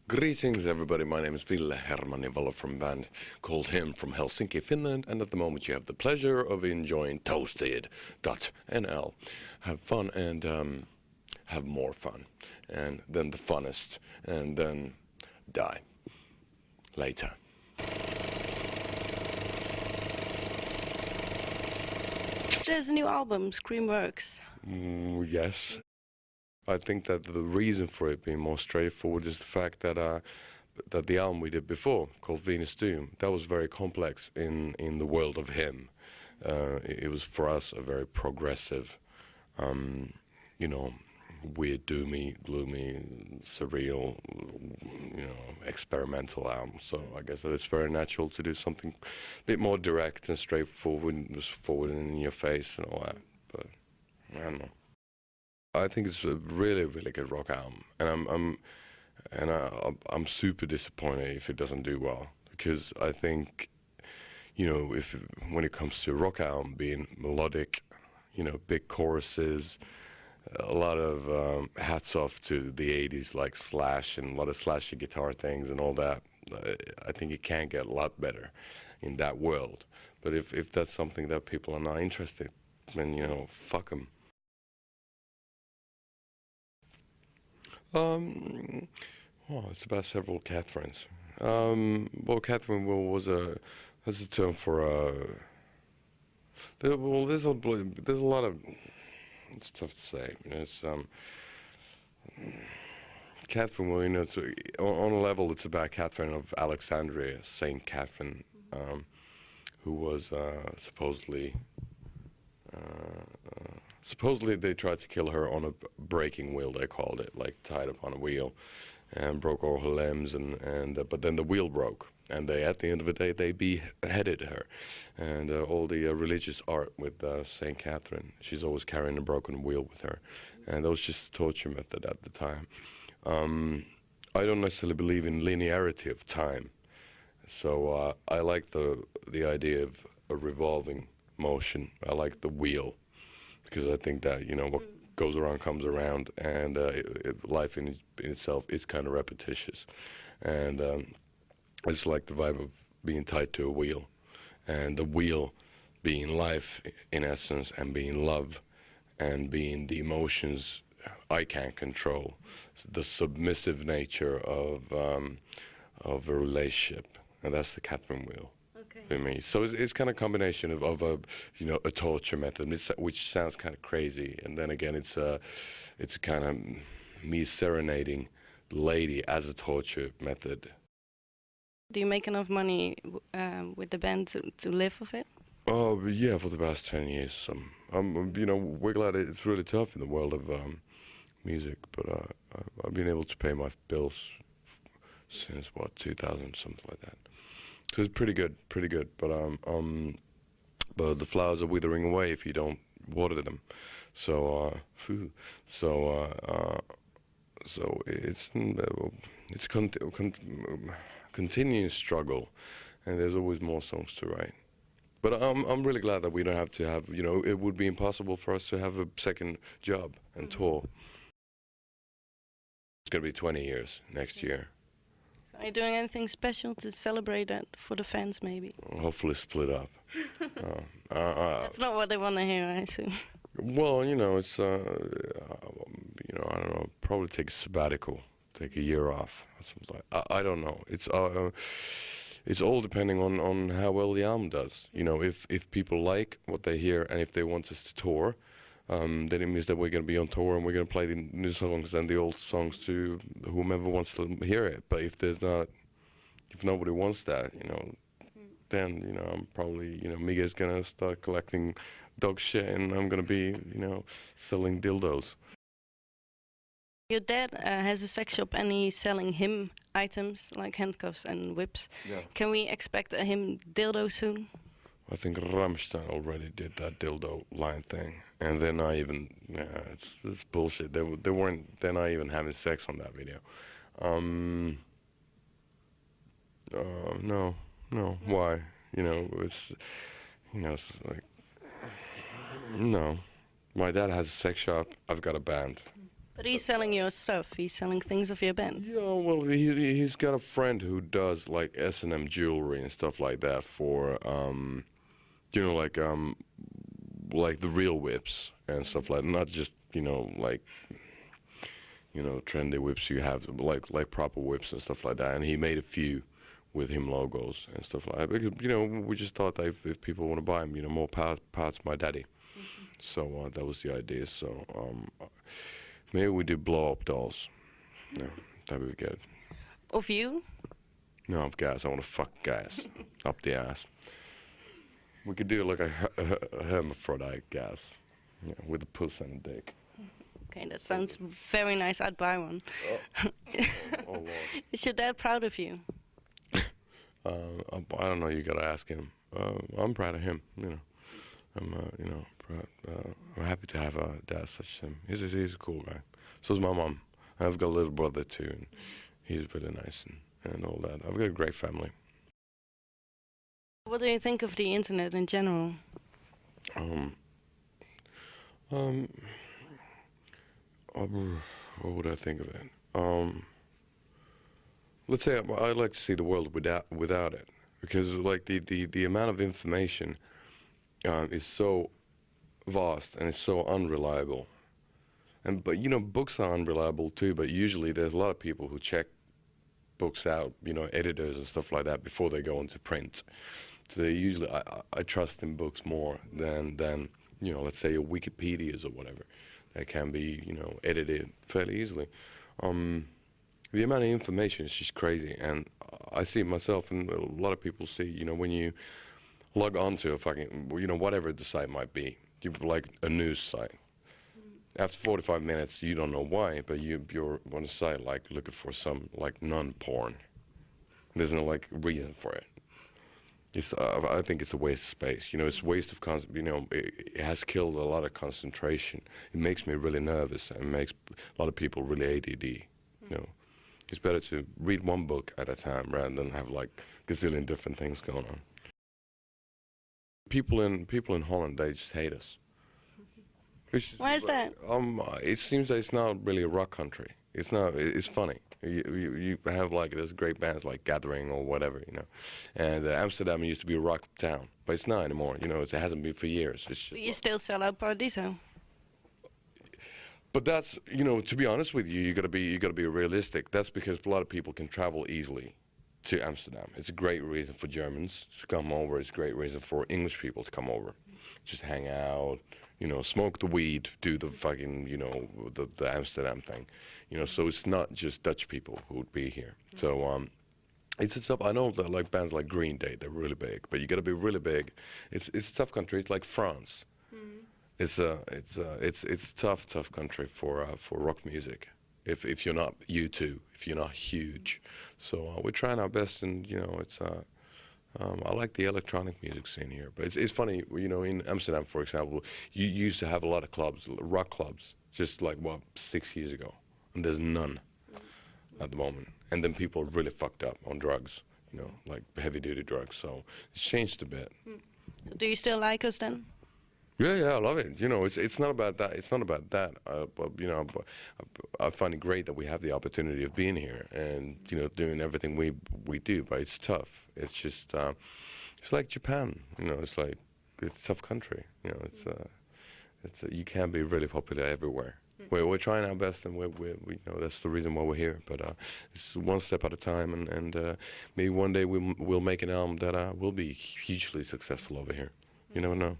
Greetings everybody, my name is Ville Valo from a band called HIM from Helsinki, Finland, and at the moment you have the pleasure of enjoying Toasted.nl. Have fun and have more fun, and then the funnest, and then die. Later. There's a new album, Screamworks. Yes. I think that the reason for it being more straightforward is the fact that that the album we did before, called Venus Doom, that was very complex in the world of HIM. It was for us a very progressive, weird, doomy, gloomy, surreal, experimental album. So I guess that it's very natural to do something a bit more direct and straightforward, just forward and in your face and all that. But I don't know. I think it's a really, really good rock album, and I'm super disappointed if it doesn't do well, because I think, if when it comes to a rock album being melodic, big choruses, a lot of hats off to the 80s like Slash and a lot of slashy guitar things and all that. I think it can get a lot better in that world. But if that's something that people are not interested, then fuck them. Well, it's about several Catherines. Well, Katherine Wheel that's a term for there's a lot of. It's tough to say. It's Katherine Wheel. It's, on a level, it's about Catherine of Alexandria, Saint Catherine, who was supposedly. Supposedly they tried to kill her on a breaking wheel, they called it, like tied up on a wheel, and broke all her limbs, but then the wheel broke, and at the end of the day, they beheaded her, and all the religious art with Saint Catherine, she's always carrying a broken wheel with her, and that was just a torture method at the time. I don't necessarily believe in linearity of time, so I like the idea of a revolving motion. I like the wheel, because I think that what goes around comes around, and life in itself is kind of repetitious, and I just like the vibe of being tied to a wheel, and the wheel being life in essence, and being love, and being the emotions I can't control, the submissive nature of a relationship, and that's the Katherine Wheel. For me, so it's kind of a combination of a torture method, which sounds kind of crazy, and then again it's a kind of me serenading the lady as a torture method. Do you make enough money with the band to live with it? Oh yeah, for the past 10 years. We're glad it's really tough in the world of music, but I've been able to pay my bills since 2000, something like that. So it's pretty good, but the flowers are withering away if you don't water them. So it's continuing struggle, and there's always more songs to write. But I'm really glad that we don't have to have, it would be impossible for us to have a second job and tour. It's gonna be 20 years next year. Are you doing anything special to celebrate that for the fans, maybe? Hopefully split up. That's not what they want to hear, I assume. Well, it's, I don't know, probably take a sabbatical, take a year off. Something like, I don't know. It's all depending on how well the album does. If people like what they hear, and if they want us to tour, then it means that we're going to be on tour, and we're going to play the new songs and the old songs to whomever wants to hear it. But if nobody wants that, then I'm probably Miguel's going to start collecting dog shit, and I'm going to be selling dildos. Your dad has a sex shop, and he's selling HIM items like handcuffs and whips. Yeah. Can we expect a HIM dildo soon? I think Rammstein already did that dildo line thing, and they're not even. It's bullshit. They're not even having sex on that video. No. Why? It's like no. My dad has a sex shop. I've got a band. But he's selling your stuff. He's selling things of your bands. Yeah, well, he's got a friend who does like S&M jewelry and stuff like that for you know, like the real whips and stuff like that. Not just, you know, like, you know, trendy whips you have, like proper whips and stuff like that. And he made a few with him logos and stuff like that. Because, you know, we just thought that if people want to buy them, you know, more parts my daddy. So that was the idea. So maybe we do blow up dolls. Yeah, that would be good. Of you? No, of guys. I want to fuck guys up the ass. We could do like a hermaphrodite gas, yeah, with a puss and a dick. Okay, that sounds very nice. I'd buy one. Oh, Lord. Is your dad proud of you? I don't know. You gotta ask him. I'm proud of him. You know, I'm you know, proud. I'm happy to have a dad such as him. He's a cool guy. So's my mom. I've got a little brother too, and he's really nice and all that. I've got a great family. What do you think of the internet in general? What would I think of it? Let's say I like to see the world without it, because like the amount of information is so vast and it's so unreliable. But you know, books are unreliable too. But usually there's a lot of people who check books out, you know, editors and stuff like that before they go into print. So they usually I trust in books more than you know, let's say your Wikipedias or whatever that can be, you know, edited fairly easily. The amount of information is just crazy, and I see it myself, and a lot of people see, you know, when you log onto a fucking, you know, whatever the site might be, like a news site. After 45 minutes, you don't know why, but you're on a site like looking for some like non-porn. There's no like reason for it. I think it's a waste of space. You know, it's a waste of you know, it has killed a lot of concentration. It makes me really nervous and makes a lot of people really ADD. You know, it's better to read one book at a time rather than have like gazillion different things going on. People in Holland, they just hate us. Why is that? It seems that it's not really a rock country. It's not. It's funny. You have like there's great bands like Gathering or whatever, you know, and Amsterdam used to be a rock town, but it's not anymore. You know, it hasn't been for years. It's just. But you still sell out Paradiso. But that's, you know, to be honest with you, you gotta be realistic. That's because a lot of people can travel easily to Amsterdam. It's a great reason for Germans to come over. It's a great reason for English people to come over, just hang out. You know, smoke the weed, do the fucking, you know, the Amsterdam thing, you know. So it's not just Dutch people who would be here. So it's a tough. I know that like bands like Green Day, they're really big, but you got to be really big. It's a tough country. It's like France. It's a tough country for rock music. If you're not U2, if you're not huge. So we're trying our best, and you know, it's. I like the electronic music scene here, but it's funny, you know, in Amsterdam, for example, you used to have a lot of clubs, rock clubs, just like, 6 years ago, and there's none at the moment. And then people are really fucked up on drugs, you know, like heavy-duty drugs, so it's changed a bit. Do you still like us then? Yeah, I love it. You know, it's not about that. It's not about that. But you know, I find it great that we have the opportunity of being here and you know doing everything we do. But it's tough. It's just it's like Japan. You know, it's a tough country. You know, you can't be really popular everywhere. We're trying our best, and we you know that's the reason why we're here. But it's one step at a time, and maybe one day we'll make an album that will be hugely successful over here. You never know.